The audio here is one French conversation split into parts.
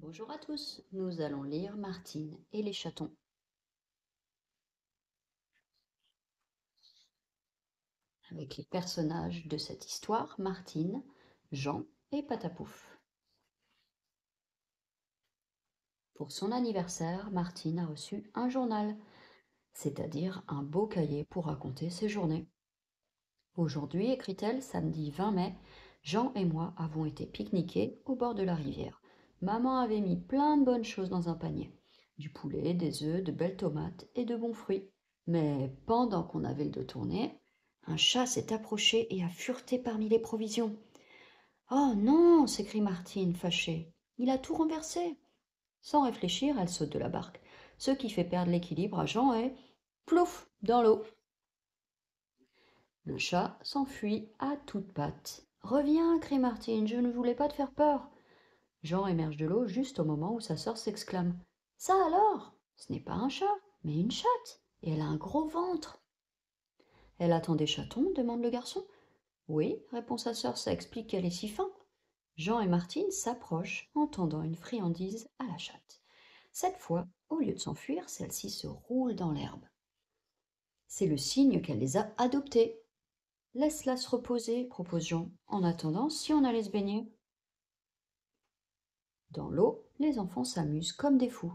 Bonjour à tous, nous allons lire Martine et les chatons. Avec les personnages de cette histoire, Martine, Jean et Patapouf. Pour son anniversaire, Martine a reçu un journal, c'est-à-dire un beau cahier pour raconter ses journées. Aujourd'hui, écrit-elle, samedi 20 mai, Jean et moi avons été pique-niquer au bord de la rivière. Maman avait mis plein de bonnes choses dans un panier. Du poulet, des œufs, de belles tomates et de bons fruits. Mais pendant qu'on avait le dos tourné, un chat s'est approché et a fureté parmi les provisions. Oh non, s'écrie Martine, fâchée. Il a tout renversé. Sans réfléchir, elle saute de la barque, ce qui fait perdre l'équilibre à Jean et plouf dans l'eau. Le chat s'enfuit à toutes pattes. Reviens, crie Martine, je ne voulais pas te faire peur. Jean émerge de l'eau juste au moment où sa sœur s'exclame. Ça alors? Ce n'est pas un chat, mais une chatte, et elle a un gros ventre. Elle attend des chatons? Demande le garçon. Oui, répond sa sœur, ça explique qu'elle est si fin. Jean et Martine s'approchent en tendant une friandise à la chatte. Cette fois, au lieu de s'enfuir, celle-ci se roule dans l'herbe. C'est le signe qu'elle les a adoptés. Laisse-la se reposer, propose Jean. En attendant, si on allait se baigner. Dans l'eau, les enfants s'amusent comme des fous.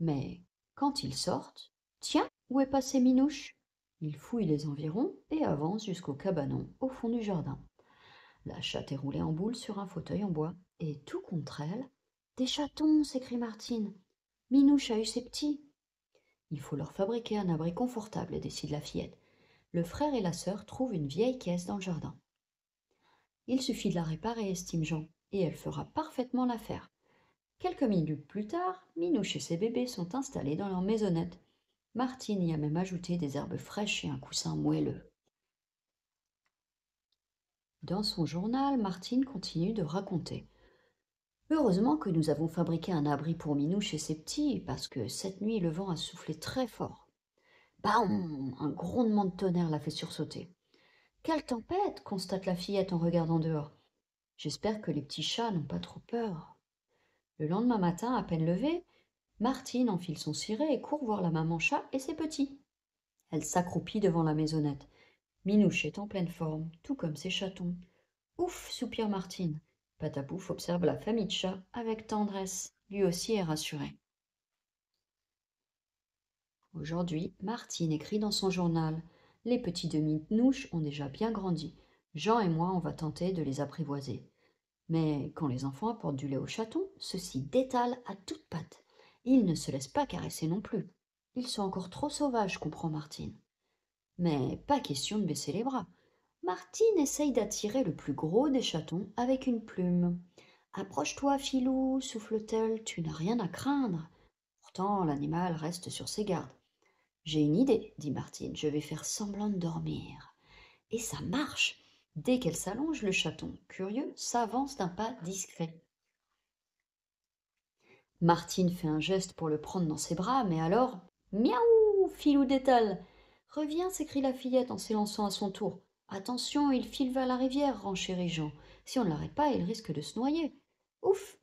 Mais quand ils sortent, tiens, où est passé Minouche? Ils fouillent les environs et avancent jusqu'au cabanon au fond du jardin. La chatte est roulée en boule sur un fauteuil en bois, et tout contre elle, des chatons, s'écrie Martine. Minouche a eu ses petits. Il faut leur fabriquer un abri confortable, décide la fillette. Le frère et la sœur trouvent une vieille caisse dans le jardin. Il suffit de la réparer, estime Jean, et elle fera parfaitement l'affaire. Quelques minutes plus tard, Minouche et ses bébés sont installés dans leur maisonnette. Martine y a même ajouté des herbes fraîches et un coussin moelleux. Dans son journal, Martine continue de raconter. Heureusement que nous avons fabriqué un abri pour Minouche et ses petits, parce que cette nuit le vent a soufflé très fort. Bam! Un grondement de tonnerre l'a fait sursauter. Quelle tempête! Constate la fillette en regardant dehors. J'espère que les petits chats n'ont pas trop peur. Le lendemain matin, à peine levée, Martine enfile son ciré et court voir la maman chat et ses petits. Elle s'accroupit devant la maisonnette. Minouche est en pleine forme, tout comme ses chatons. Ouf, soupire Martine. Patapouf observe la famille de chats avec tendresse. Lui aussi est rassuré. Aujourd'hui, Martine écrit dans son journal. Les petits de Minouche ont déjà bien grandi. Jean et moi, on va tenter de les apprivoiser. Mais quand les enfants apportent du lait aux chatons, ceux-ci détalent à toutes pattes. Ils ne se laissent pas caresser non plus. Ils sont encore trop sauvages, comprend Martine. Mais pas question de baisser les bras. Martine essaye d'attirer le plus gros des chatons avec une plume. Approche-toi, Filou, souffle-t-elle, tu n'as rien à craindre. Pourtant, l'animal reste sur ses gardes. J'ai une idée, dit Martine, je vais faire semblant de dormir. Et ça marche. Dès qu'elle s'allonge, le chaton, curieux, s'avance d'un pas discret. Martine fait un geste pour le prendre dans ses bras, mais alors, miaou, Filou détale. Reviens, s'écrie la fillette en s'élançant à son tour. Attention, il file vers la rivière, renchérit Jean. Si on ne l'arrête pas, il risque de se noyer. Ouf!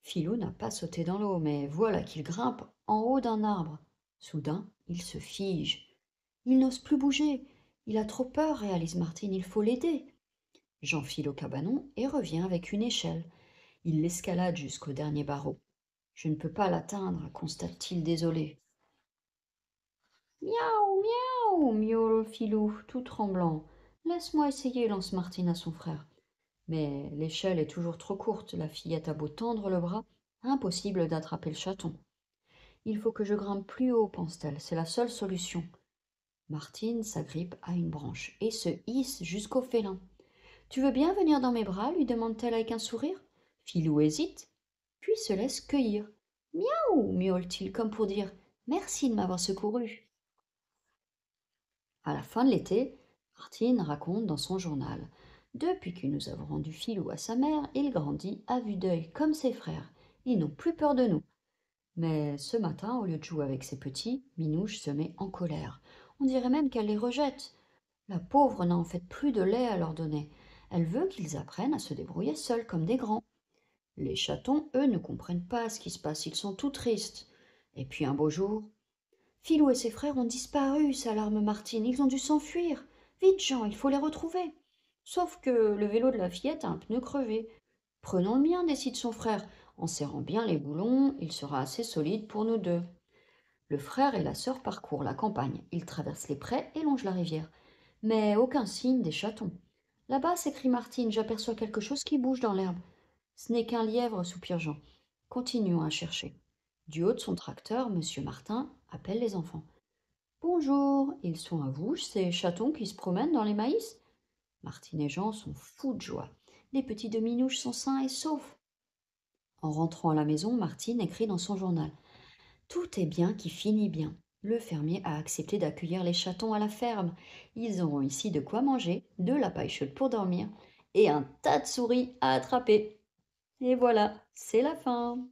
Filou n'a pas sauté dans l'eau, mais voilà qu'il grimpe en haut d'un arbre. Soudain, il se fige. Il n'ose plus bouger. Il a trop peur, réalise Martine, il faut l'aider. Jean file au cabanon et revient avec une échelle. Il l'escalade jusqu'au dernier barreau. Je ne peux pas l'atteindre, constate-t-il désolé. Miaou, miaou, miaule Filou, tout tremblant. Laisse-moi essayer, lance Martine à son frère. Mais l'échelle est toujours trop courte, la fillette a beau tendre le bras, impossible d'attraper le chaton. Il faut que je grimpe plus haut, pense-t-elle, c'est la seule solution. Martine s'agrippe à une branche et se hisse jusqu'au félin. Tu veux bien venir dans mes bras lui demande-t-elle avec un sourire. Filou hésite, puis se laisse cueillir. Miaou miaule-t-il comme pour dire merci de m'avoir secouru. À la fin de l'été, Martine raconte dans son journal. Depuis que nous avons rendu Filou à sa mère, il grandit à vue d'œil comme ses frères. Ils n'ont plus peur de nous. Mais ce matin, au lieu de jouer avec ses petits, Minouche se met en colère. On dirait même qu'elle les rejette. La pauvre n'a en fait plus de lait à leur donner. Elle veut qu'ils apprennent à se débrouiller seuls comme des grands. Les chatons, eux, ne comprennent pas ce qui se passe, ils sont tout tristes. Et puis un beau jour, Philou et ses frères ont disparu, s'alarme Martine, ils ont dû s'enfuir. Vite, Jean, il faut les retrouver. Sauf que le vélo de la fillette a un pneu crevé. Prenons le mien, décide son frère. En serrant bien les boulons, il sera assez solide pour nous deux. Le frère et la sœur parcourent la campagne. Ils traversent les prés et longent la rivière. Mais aucun signe des chatons. Là-bas, s'écrie Martine, j'aperçois quelque chose qui bouge dans l'herbe. Ce n'est qu'un lièvre, soupire Jean. Continuons à chercher. Du haut de son tracteur, monsieur Martin appelle les enfants. Bonjour, ils sont à vous, ces chatons qui se promènent dans les maïs? Martine et Jean sont fous de joie. Les petits demi-nouches sont sains et saufs. En rentrant à la maison, Martine écrit dans son journal. Tout est bien qui finit bien. Le fermier a accepté d'accueillir les chatons à la ferme. Ils auront ici de quoi manger, de la paille chaude pour dormir et un tas de souris à attraper. Et voilà, c'est la fin.